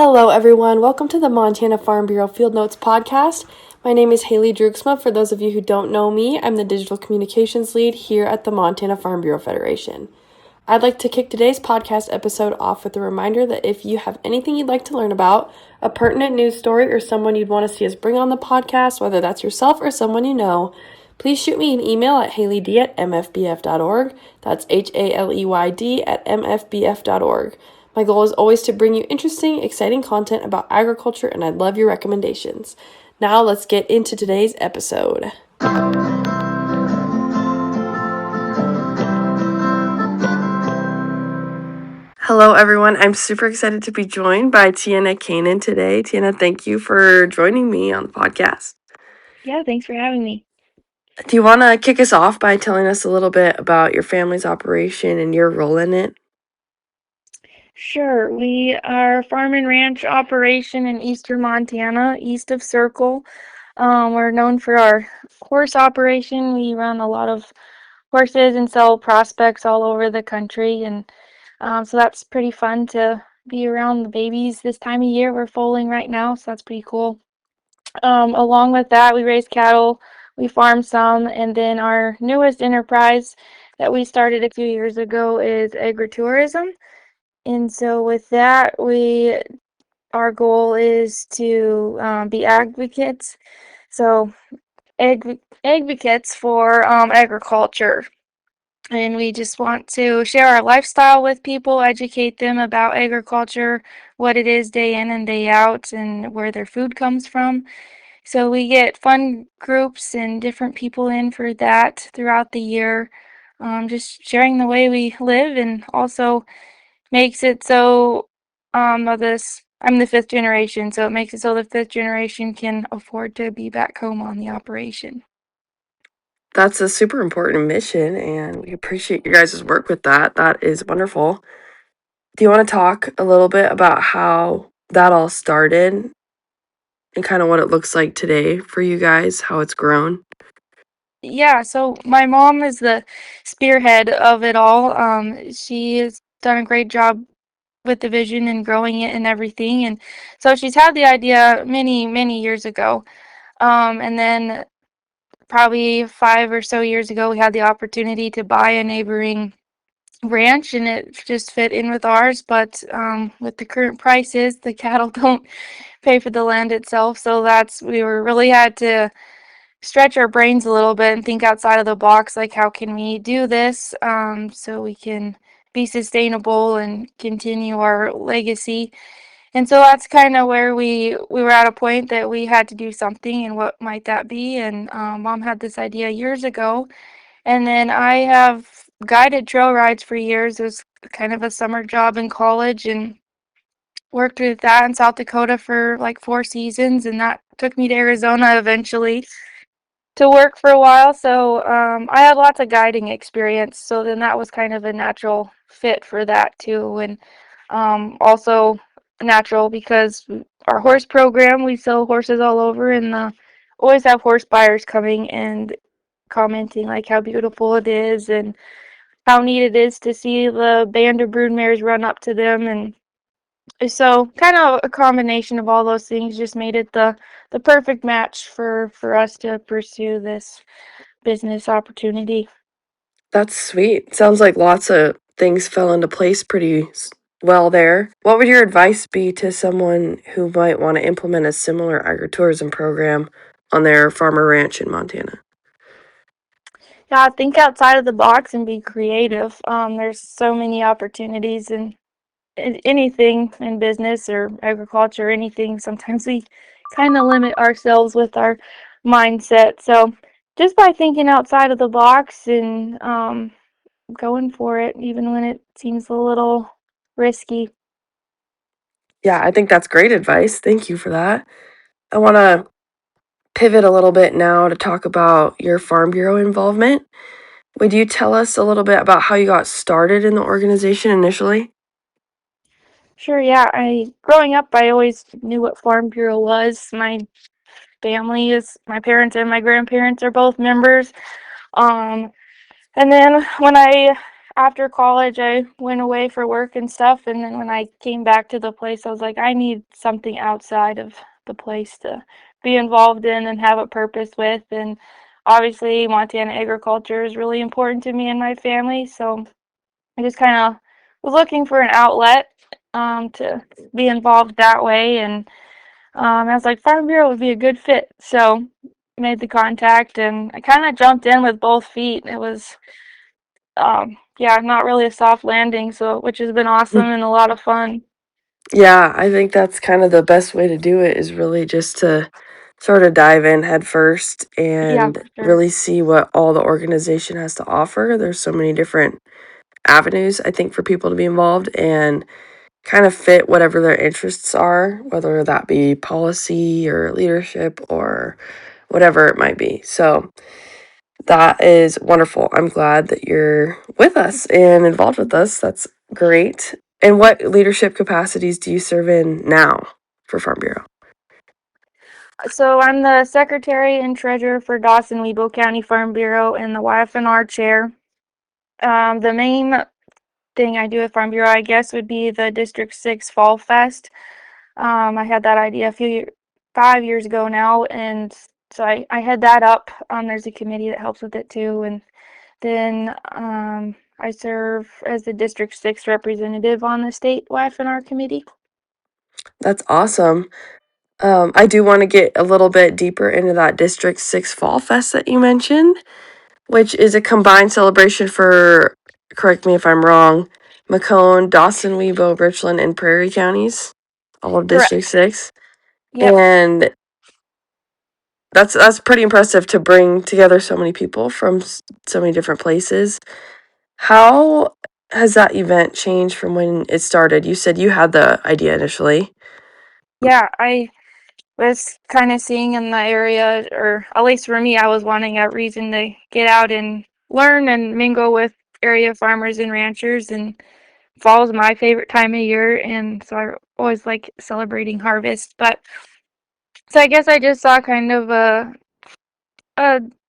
Hello, everyone. Welcome to the Montana Farm Bureau Field Notes podcast. My name is Haley Drugsma. For those of you who don't know me, I'm the digital communications lead here at the Montana Farm Bureau Federation. I'd like to kick today's podcast episode off with a reminder that if you have anything you'd like to learn about, a pertinent news story, or someone you'd want to see us bring on the podcast, whether that's yourself or someone you know, please shoot me an email at haleyd@mfbf.org. That's HALEYD@mfbf.org. My goal is always to bring you interesting, exciting content about agriculture, and I'd love your recommendations. Now let's get into today's episode. Hello, everyone. I'm super excited to be joined by Tienna Canen today. Tienna, thank you for joining me on the podcast. Yeah, thanks for having me. Do you want to kick us off by telling us a little bit about your family's operation and your role in it? Sure. We are a farm and ranch operation in eastern Montana, east of Circle. We're known for our horse operation. We run a lot of horses and sell prospects all over the country. And so that's pretty fun to be around the babies this time of year. We're foaling right now, so that's pretty cool. Along with that, we raise cattle, we farm some, and then our newest enterprise that we started a few years ago is agritourism. And so with that, our goal is to be advocates. So advocates for agriculture. And we just want to share our lifestyle with people, educate them about agriculture, what it is day in and day out, and where their food comes from. So we get fun groups and different people in for that throughout the year, just sharing the way we live, and also makes it so I'm the fifth generation, so it makes it so the fifth generation can afford to be back home on the operation. That's a super important mission, and we appreciate your guys' work with that. That is wonderful. Do you want to talk a little bit about how that all started and kind of what it looks like today for you guys, how it's grown? Yeah, so my mom is the spearhead of it all. She has done a great job with the vision and growing it and everything. And so she's had the idea many, many years ago. And then probably 5 or so years ago, we had the opportunity to buy a neighboring ranch, and it just fit in with ours. But with the current prices, the cattle don't pay for the land itself. So we were really had to stretch our brains a little bit and think outside of the box, like how can we do this so we can be sustainable and continue our legacy. And so that's kind of where we were at a point that we had to do something, and what might that be. And Mom had this idea years ago, and then I have guided trail rides for years. It was kind of a summer job in college, and worked with that in South Dakota for like 4 seasons, and that took me to Arizona eventually to work for a while. So I had lots of guiding experience. So then that was kind of a natural fit for that too. And also natural because our horse program, we sell horses all over, and always have horse buyers coming and commenting like how beautiful it is and how neat it is to see the band of brood mares run up to them. And so kind of a combination of all those things just made it the perfect match for us to pursue this business opportunity. That's sweet. Sounds like lots of things fell into place pretty well there. What would your advice be to someone who might want to implement a similar agritourism program on their farm or ranch in Montana? Yeah, think outside of the box and be creative. There's so many opportunities in anything in business or agriculture, anything. Sometimes we kind of limit ourselves with our mindset. So just by thinking outside of the box and going for it, even when it seems a little risky. Yeah, I think that's great advice. Thank you for that. I want to pivot a little bit now to talk about your Farm Bureau involvement. Would you tell us a little bit about how you got started in the organization initially? Sure, yeah. Growing up, I always knew what Farm Bureau was. My parents and my grandparents are both members. Um, and then when I after college, I went away for work and stuff, and then when I came back to the place, I was like, I need something outside of the place to be involved in and have a purpose with. And obviously, Montana agriculture is really important to me and my family, so I just kind of was looking for an outlet to be involved that way, and I was like, Farm Bureau would be a good fit. So made the contact, and I kind of jumped in with both feet. It was, yeah, not really a soft landing, so which has been awesome and a lot of fun. Yeah, I think that's kind of the best way to do it is really just to sort of dive in head first Yeah, and for sure. really see what all the organization has to offer. There's so many different avenues, I think, for people to be involved and kind of fit whatever their interests are, whether that be policy or leadership or whatever it might be. So that is wonderful. I'm glad that you're with us and involved with us. That's great. And what leadership capacities do you serve in now for Farm Bureau? So I'm the secretary and treasurer for Dawson-Webull County Farm Bureau and the YFNR chair. The main thing I do at Farm Bureau, I guess, would be the District 6 Fall Fest. I had that idea 5 years ago now, and so I head that up. There's a committee that helps with it too, and then I serve as the District 6 representative on the state YFNR committee. That's awesome. I do want to get a little bit deeper into that District 6 Fall Fest that you mentioned, which is a combined celebration for, correct me if I'm wrong, Macomb, Dawson, Webo, Richland, and Prairie counties, all of District Correct. 6. Yep. And that's pretty impressive to bring together so many people from so many different places. How has that event changed from when it started? You said you had the idea initially. Yeah, I was kind of seeing in the area, or at least for me, I was wanting a reason to get out and learn and mingle with area farmers and ranchers. And fall is my favorite time of year, and so I always like celebrating harvest. But so I guess I just saw kind of a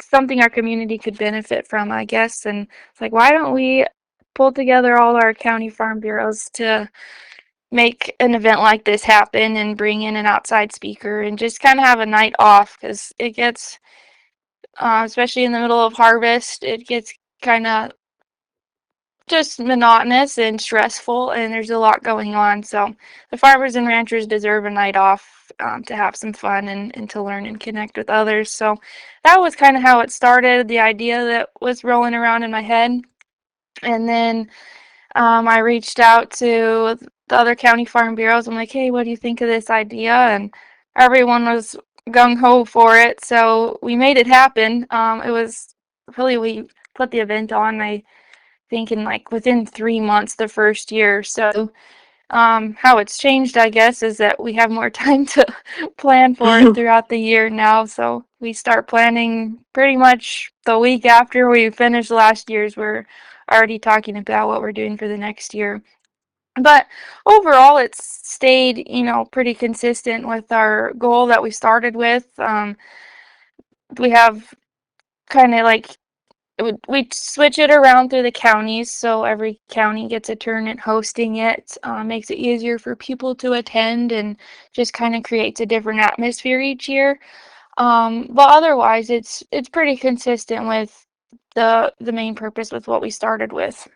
something our community could benefit from, I guess. And it's like, why don't we pull together all our county farm bureaus to make an event like this happen and bring in an outside speaker and just kind of have a night off, because it gets, especially in the middle of harvest, it gets kind of just monotonous and stressful, and there's a lot going on. So the farmers and ranchers deserve a night off, to have some fun and to learn and connect with others. So that was kind of how it started, the idea that was rolling around in my head. And then I reached out to the other county farm bureaus. I'm like, hey, what do you think of this idea? And everyone was gung ho for it. So we made it happen. It was really, we put the event on, I think, in like within 3 months the first year. So how it's changed, I guess, is that we have more time to plan for it throughout the year now. So we start planning pretty much the week after we finish last year's. We're already talking about what we're doing for the next year. But overall, it's stayed, pretty consistent with our goal that we started with. We have kind of like, we switch it around through the counties, so every county gets a turn at hosting it. Makes it easier for people to attend and just kind of creates a different atmosphere each year. But otherwise, it's pretty consistent with the main purpose with what we started with.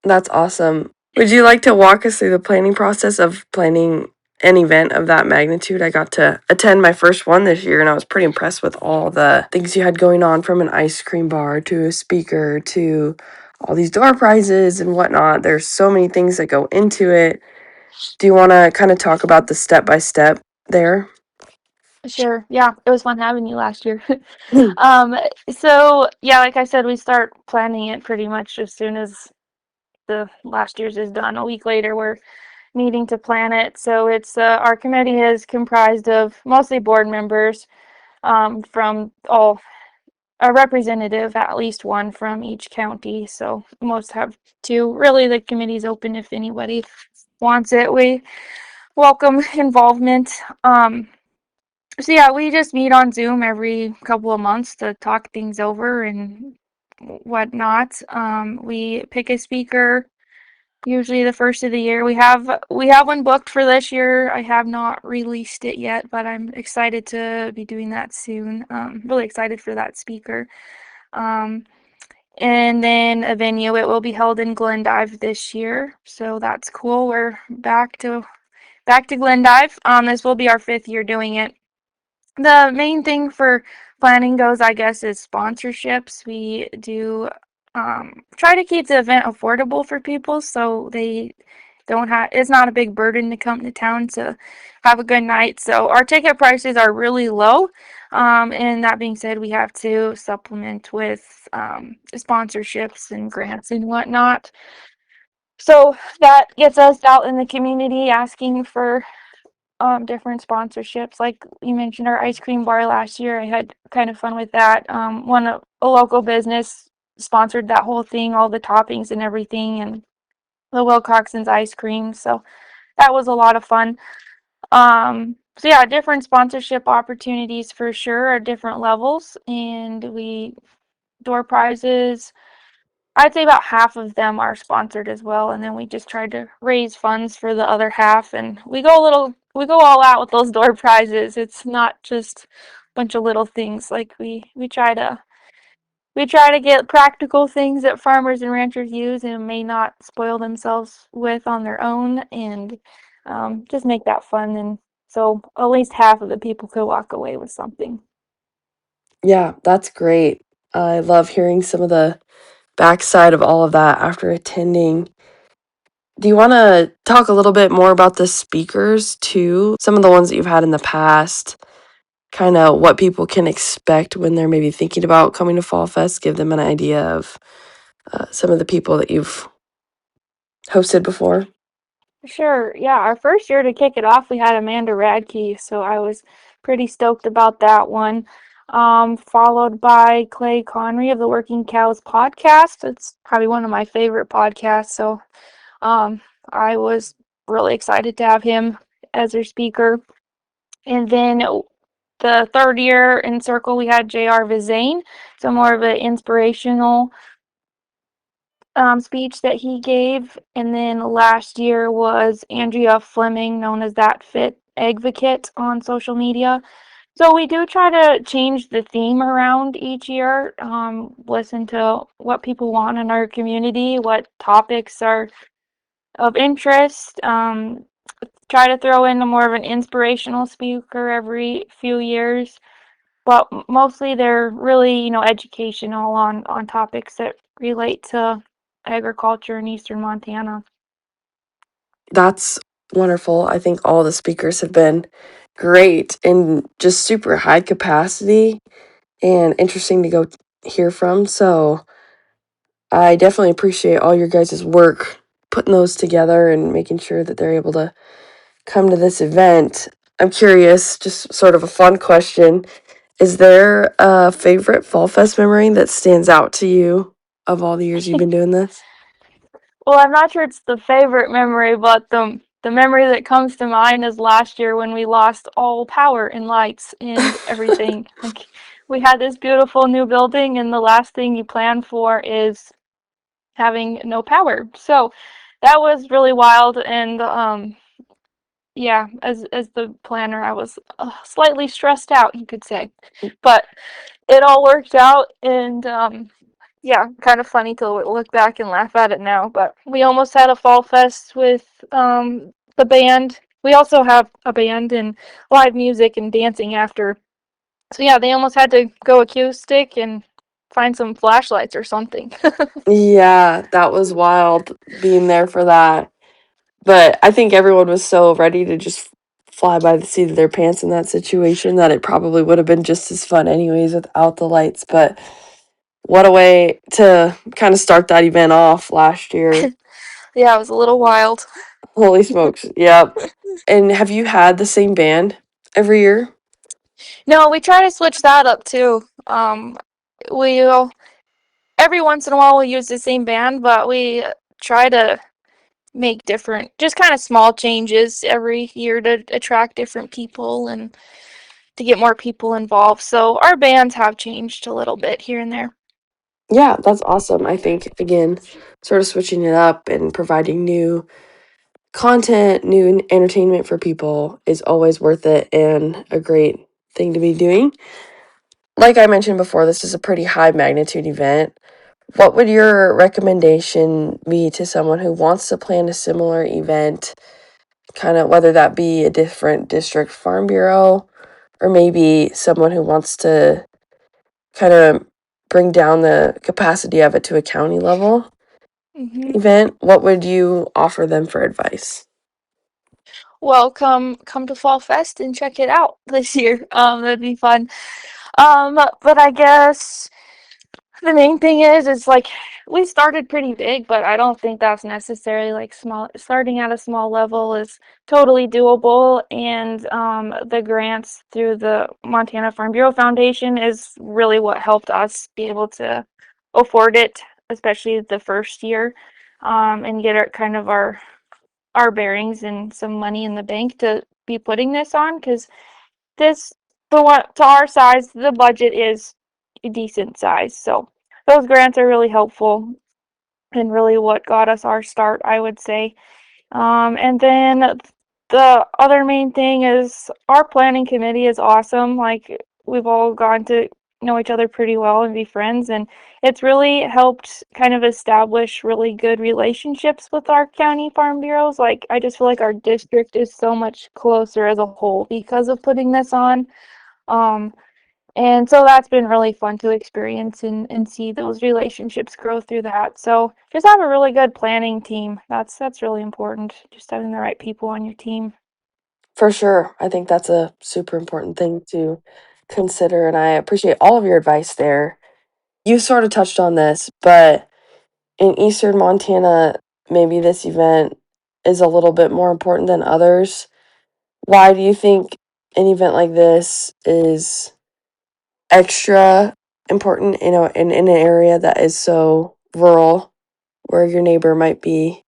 That's awesome. Would you like to walk us through the planning process of planning an event of that magnitude? I got to attend my first one this year and I was pretty impressed with all the things you had going on, from an ice cream bar to a speaker to all these door prizes and whatnot. There's so many things that go into it. Do you want to kind of talk about the step by step there? Sure. Yeah, it was fun having you last year. um, so yeah, like I said, we start planning it pretty much as soon as the last year's is done. A week later, we're meeting to plan it. So it's our committee is comprised of mostly board members, from all a representative, at least one from each county. So most have two. Really, the committee's open if anybody wants it. We welcome involvement. So yeah, we just meet on Zoom every couple of months to talk things over and whatnot. We pick a speaker usually the first of the year. We have one booked for this year. I have not released it yet, but I'm excited to be doing that soon. Really excited for that speaker. Um, and then a venue. It will be held in Glendive this year, so that's cool. We're back to Glendive. This will be our 5th year doing it. The main thing for planning goes, I guess, is sponsorships. We do try to keep the event affordable for people so they don't have it's not a big burden to come to town to have a good night. So our ticket prices are really low. And that being said, we have to supplement with sponsorships and grants and whatnot. So that gets us out in the community asking for different sponsorships. Like you mentioned, our ice cream bar last year, I had kind of fun with that. A local business sponsored that whole thing, all the toppings and everything, and the Wilcoxon's ice cream. So that was a lot of fun. So yeah, different sponsorship opportunities for sure are different levels, and we door prizes. I'd say about half of them are sponsored as well, and then we just try to raise funds for the other half, and we go all out with those door prizes. It's not just a bunch of little things. Like we try to get practical things that farmers and ranchers use and may not spoil themselves with on their own, and just make that fun, and so at least half of the people could walk away with something. Yeah, that's great. I love hearing some of the backside of all of that after attending. Do you want to talk a little bit more about the speakers too? Some of the ones that you've had in the past, kind of what people can expect when they're maybe thinking about coming to Fall Fest, give them an idea of some of the people that you've hosted before. Sure. Yeah, our first year to kick it off, we had Amanda Radke, so I was pretty stoked about that one. Followed by Clay Conry of the Working Cows podcast. It's probably one of my favorite podcasts, so um, I was really excited to have him as our speaker. And then the third year in Circle, we had J.R. Vizane, so more of an inspirational speech that he gave. And then last year was Andrea Fleming, known as That Fit Advocate on social media. So we do try to change the theme around each year, listen to what people want in our community, what topics are of interest, try to throw in a more of an inspirational speaker every few years. But mostly they're really, educational on topics that relate to agriculture in eastern Montana. That's wonderful. I think all the speakers have been great and just super high capacity and interesting to go hear from. So I definitely appreciate all your guys' work putting those together and making sure that they're able to come to this event. I'm curious, just sort of a fun question. Is there a favorite Fall Fest memory that stands out to you of all the years you've been doing this? Well, I'm not sure it's the favorite memory, but the memory that comes to mind is last year when we lost all power and lights and everything. Like we had this beautiful new building, and the last thing you plan for is having no power. So that was really wild, and yeah, as the planner, I was slightly stressed out, you could say, but it all worked out, and yeah, kind of funny to look back and laugh at it now. But we almost had a fall fest with the band. We also have a band and live music and dancing after. So yeah, they almost had to go acoustic and find some flashlights or something. Yeah, that was wild being there for that. But I think everyone was so ready to just fly by the seat of their pants in that situation that it probably would have been just as fun anyways without the lights. But what a way to kind of start that event off last year. Yeah, it was a little wild. Holy smokes. Yep. And have you had the same band every year? No, we try to switch that up too. We'll every once in a while we'll use the same band, but we try to make different, just kind of small changes every year to attract different people and to get more people involved. So our bands have changed a little bit here and there. Yeah, that's awesome. I think, again, sort of switching it up and providing new content, new entertainment for people is always worth it and a great thing to be doing. Like I mentioned before, this is a pretty high magnitude event. What would your recommendation be to someone who wants to plan a similar event, kind of whether that be a different district farm bureau or maybe someone who wants to kind of bring down the capacity of it to a county level Hmm. event? What would you offer them for advice? Well, come to Fall Fest and check it out this year. That'd be fun. But I guess the main thing is like we started pretty big, but I don't think that's necessarily like small. Starting at a small level is totally doable, and the grants through the Montana Farm Bureau Foundation is really what helped us be able to afford it, especially the first year, and get our bearings and some money in the bank to be putting this on because this for what to our size the budget is a decent size, so those grants are really helpful and really what got us our start, I would say. And then the other main thing is our planning committee is awesome. Like we've all gotten to know each other pretty well and be friends, and it's really helped kind of establish really good relationships with our county farm bureaus. Like I just feel like our district is so much closer as a whole because of putting this on. Um, and so that's been really fun to experience and see those relationships grow through that. So just have a really good planning team. That's really important. Just having the right people on your team. For sure. I think that's a super important thing to consider, and I appreciate all of your advice there. You sort of touched on this, but in eastern Montana, maybe this event is a little bit more important than others. Why do you think an event like this is extra important, in an area that is so rural, where your neighbor might be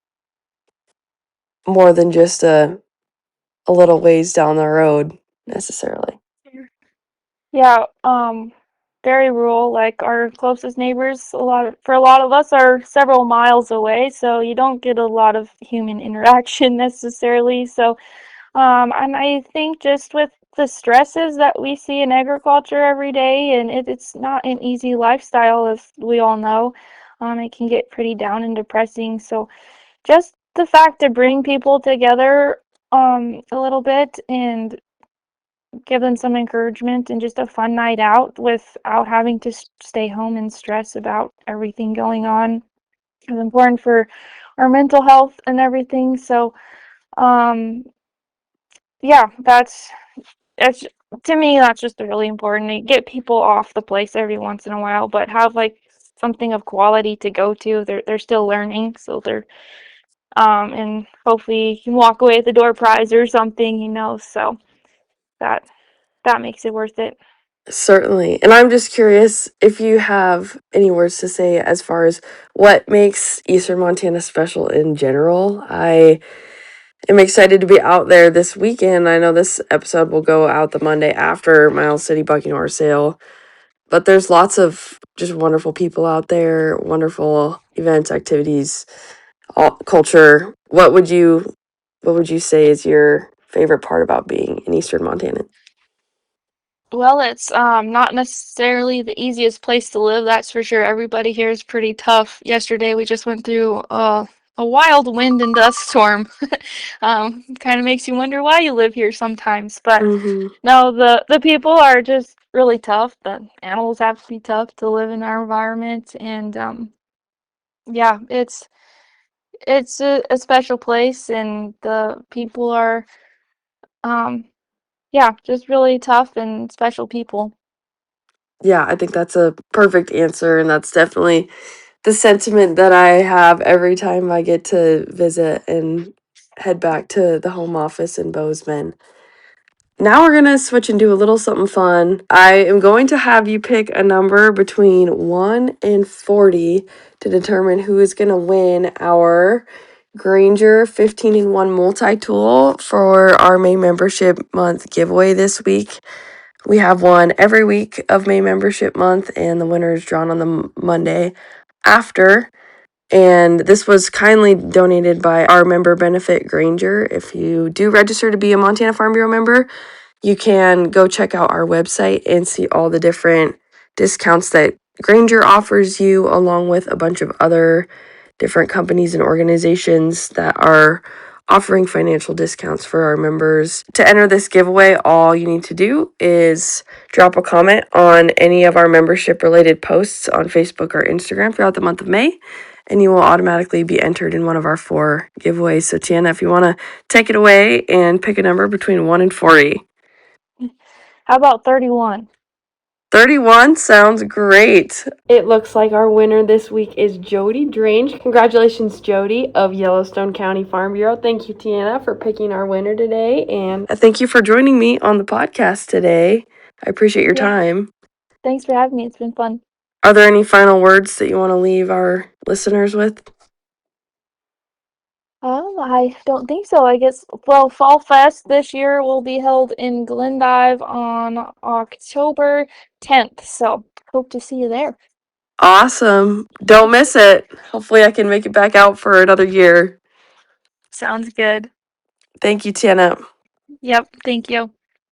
more than just a little ways down the road necessarily? Yeah, very rural. Like our closest neighbors, for a lot of us are several miles away, so you don't get a lot of human interaction necessarily. So and I think just with the stresses that we see in agriculture every day, and it's not an easy lifestyle, as we all know. It can get pretty down and depressing. So just the fact to bring people together a little bit and give them some encouragement and just a fun night out without having to stay home and stress about everything going on is important for our mental health and everything. So um yeah, that's to me that's just really important to get people off the place every once in a while, but have like something of quality to go to. They're still learning, so they're and hopefully you can walk away with a door prize or something, so that that makes it worth it. Certainly. And I'm just curious if you have any words to say as far as what makes Eastern Montana special in general. I am excited to be out there this weekend. I know this episode will go out the Monday after Miles City Bucking Horse Sale, but there's lots of just wonderful people out there, wonderful events, activities, all, culture. What would you say is your favorite part about being in Eastern Montana? Well, it's not necessarily the easiest place to live, that's for sure. Everybody here is pretty tough. Yesterday we just went through a wild wind and dust storm. Kind of makes you wonder why you live here sometimes. But Mm-hmm. no, the people are just really tough. The animals have to be tough to live in our environment, and yeah, it's a special place, and the people are um yeah, just really tough and special people. Yeah, I think that's a perfect answer, and that's definitely the sentiment that I have every time I get to visit and head back to the home office in Bozeman. Now we're gonna switch and do a little something fun. I am going to have you pick a number between 1 and 40 to determine who is gonna win our Granger 15 in 1 multi tool for our May membership month giveaway this week. We have one every week of May membership month, and the winner is drawn on the Monday after. And this was kindly donated by our member benefit Granger. If you do register to be a Montana Farm Bureau member, you can go check out our website and see all the different discounts that Granger offers you, along with a bunch of other different companies and organizations that are offering financial discounts for our members. To enter this giveaway, all you need to do is drop a comment on any of our membership related posts on Facebook or Instagram throughout the month of May, and you will automatically be entered in one of our 4 giveaways. So Tienna, if you want to take it away and pick a number between 1 and 40. How about 31? 31 sounds great. It looks like our winner this week is Jody Drange. Congratulations, Jody of Yellowstone County Farm Bureau. Thank you, Tienna, for picking our winner today. And thank you for joining me on the podcast today. I appreciate your time. Thanks for having me. It's been fun. Are there any final words that you want to leave our listeners with? I don't think so. I guess, well, Fall Fest this year will be held in Glendive on October 10th. So hope to see you there. Awesome. Don't miss it. Hopefully I can make it back out for another year. Sounds good. Thank you, Tienna. Yep. Thank you.